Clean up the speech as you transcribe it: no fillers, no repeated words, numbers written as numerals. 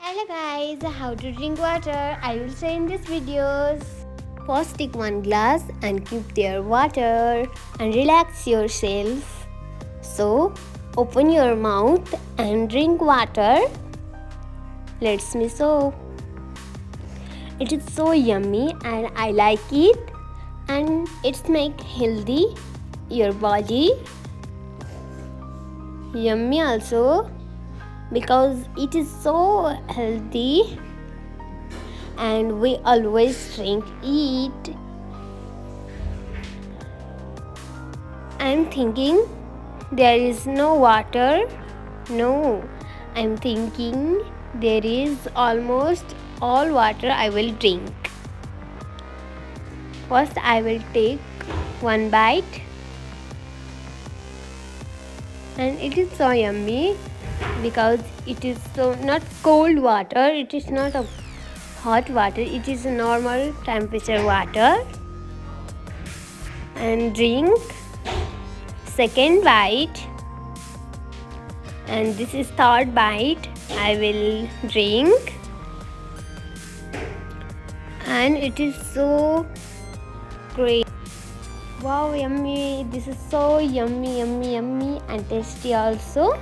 Hello guys, how to drink water I will say in this videos. First take one glass and keep there water and relax yourself. So open your mouth and drink water. Let's me so. It is so yummy and I like it, and it's make healthy your body. Yummy also because it is so healthy and we always drink it. I'm thinking there is no water. No, I'm thinking there is almost all water I will drink. First I will take one bite, and it is so yummy because it is so not cold water, it is not a hot water, it is a normal temperature water. And drink second bite, and this is third bite I will drink, and it is so great. Wow, yummy, this is so yummy and tasty also.